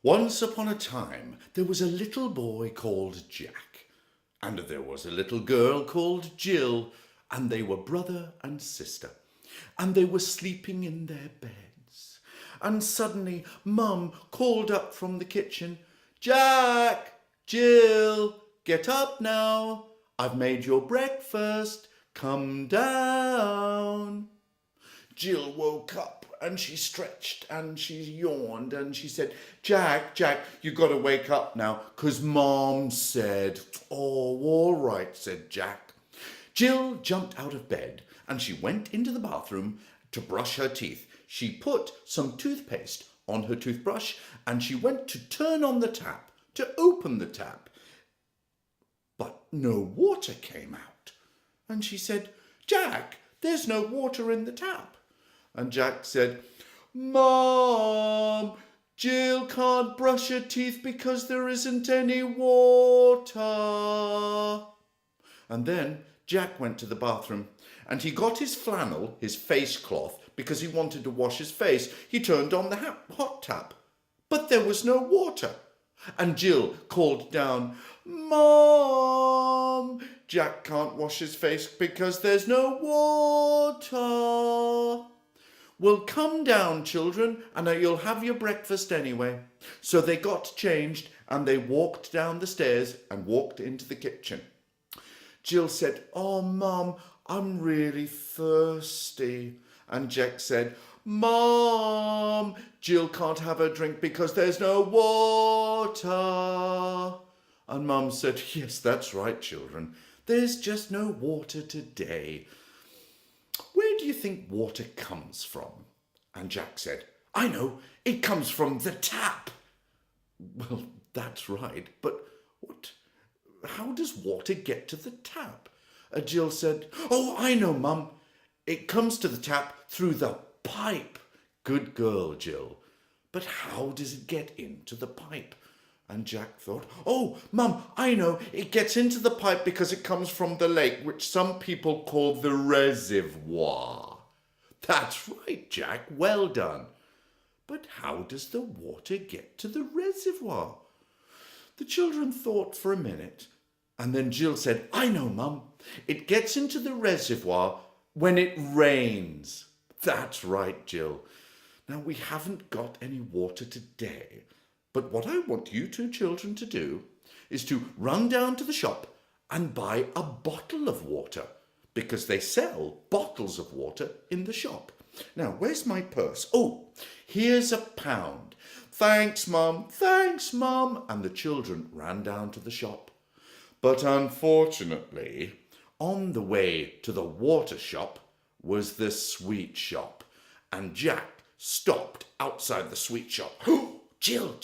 Once upon a time, there was a little boy called Jack, and there was a little girl called Jill, and they were brother and sister, and they were sleeping in their beds. And suddenly, Mum called up from the kitchen, Jack, Jill, get up now. I've made your breakfast. Come down. Jill woke up and she stretched and she yawned and she said, Jack, you got to wake up now, 'cause Mom said. Oh, all right, said Jack. Jill jumped out of bed and she went into the bathroom to brush her teeth. She put some toothpaste on her toothbrush and she went to turn on the tap, to open the tap. But no water came out. And she said, Jack, there's no water in the tap. And Jack said, Mom, Jill can't brush her teeth because there isn't any water. And then Jack went to the bathroom and he got his flannel, his face cloth, because he wanted to wash his face. He turned on the hot tap, but there was no water. And Jill called down, Mom, Jack can't wash his face because there's no water. Well, come down, children, and you'll have your breakfast anyway. So they got changed and they walked down the stairs and walked into the kitchen. Jill said, Oh, Mum, I'm really thirsty. And Jack said, Mom, Jill can't have a drink because there's no water. And Mum said, Yes, that's right, children. There's just no water today. Where do you think water comes from? And Jack said, I know, it comes from the tap. Well, that's right, but how does water get to the tap? Jill said, Oh, I know, Mum. It comes to the tap through the pipe. Good girl, Jill. But how does it get into the pipe? And Jack thought, Oh, Mum, I know. It gets into the pipe because it comes from the lake, which some people call the reservoir. That's right, Jack. Well done. But how does the water get to the reservoir? The children thought for a minute, and then Jill said, I know, Mum. It gets into the reservoir when it rains. That's right, Jill. Now, we haven't got any water today, but what I want you two children to do is to run down to the shop and buy a bottle of water, because they sell bottles of water in the shop. Now, where's my purse? Oh, here's £1. Thanks, Mum. Thanks, Mum. And the children ran down to the shop. But unfortunately, on the way to the water shop was the sweet shop. And Jack stopped outside the sweet shop. Oh, Jill,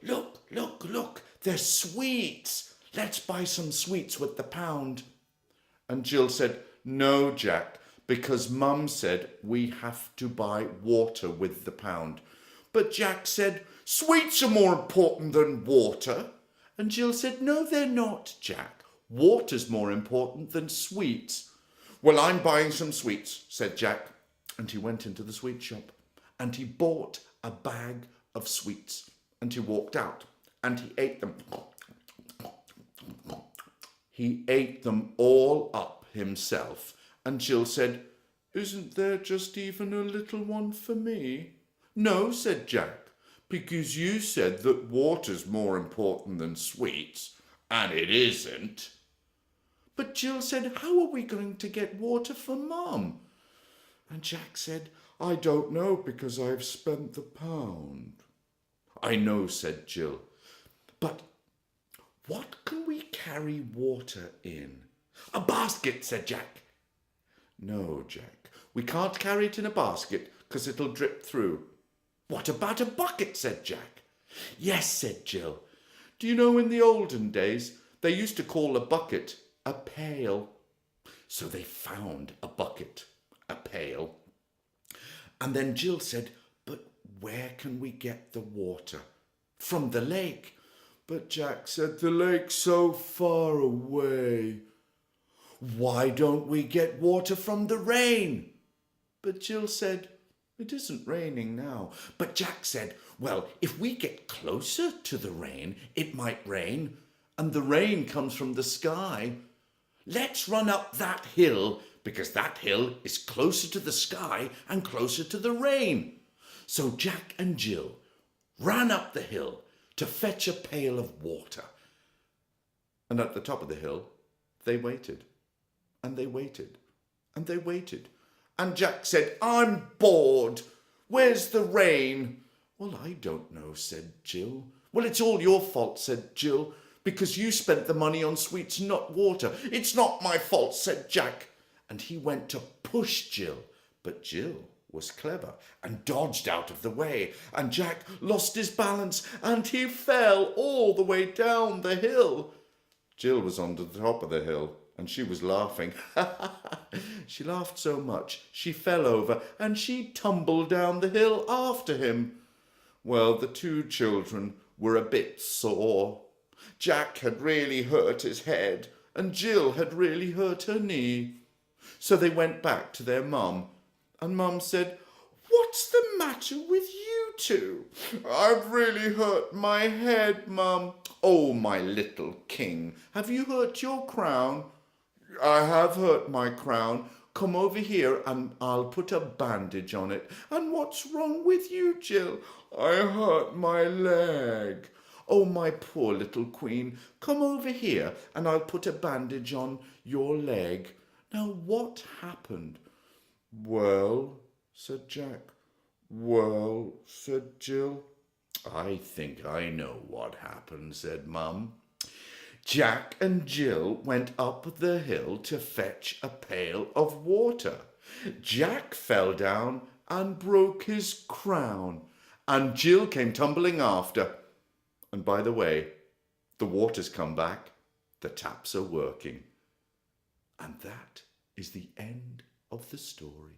look, there's sweets. Let's buy some sweets with the £1. And Jill said, No, Jack, because Mum said we have to buy water with the £1. But Jack said, Sweets are more important than water. And Jill said, No, they're not, Jack. Water's more important than sweets. Well, I'm buying some sweets, said Jack. And he went into the sweet shop and he bought a bag of sweets and he walked out and he ate them. He ate them all up himself. And Jill said, Isn't there just even a little one for me? No, said Jack, because you said that water's more important than sweets, and it isn't. But Jill said, How are we going to get water for Mum? And Jack said, I don't know, because I've spent the £1. I know, said Jill, but what can we carry water in? A basket, said Jack. No, Jack, we can't carry it in a basket because it'll drip through. What about a bucket, said Jack. Yes, said Jill. Do you know in the olden days they used to call a bucket a pail? So they found a bucket, a pail. And then Jill said, But where can we get the water? From the lake. But Jack said, The lake's so far away. Why don't we get water from the rain? But Jill said, It isn't raining now. But Jack said, well, if we get closer to the rain, it might rain, and the rain comes from the sky. Let's run up that hill, because that hill is closer to the sky and closer to the rain. So Jack and Jill ran up the hill to fetch a pail of water. And at the top of the hill, they waited, and they waited, and they waited. And Jack said, I'm bored. Where's the rain? Well, I don't know, said Jill. Well, it's all your fault, said Jill, because you spent the money on sweets, not water. It's not my fault, said Jack. And he went to push Jill, but Jill was clever and dodged out of the way, and Jack lost his balance and he fell all the way down the hill. Jill was on the top of the hill and she was laughing. She laughed so much she fell over and she tumbled down the hill after him. Well, the two children were a bit sore. Jack had really hurt his head and Jill had really hurt her knee. So they went back to their mum, and Mum said, What's the matter with you two? I've really hurt my head, Mum. Oh, my little king, have you hurt your crown? I have hurt my crown. Come over here and I'll put a bandage on it. And what's wrong with you, Jill? I hurt my leg. Oh, my poor little queen, come over here and I'll put a bandage on your leg. Now, what happened? Well, said Jack. Well, said Jill. I think I know what happened, said Mum. Jack and Jill went up the hill to fetch a pail of water. Jack fell down and broke his crown, and Jill came tumbling after. And by the way, the water's come back, the taps are working. And that is the end of the story.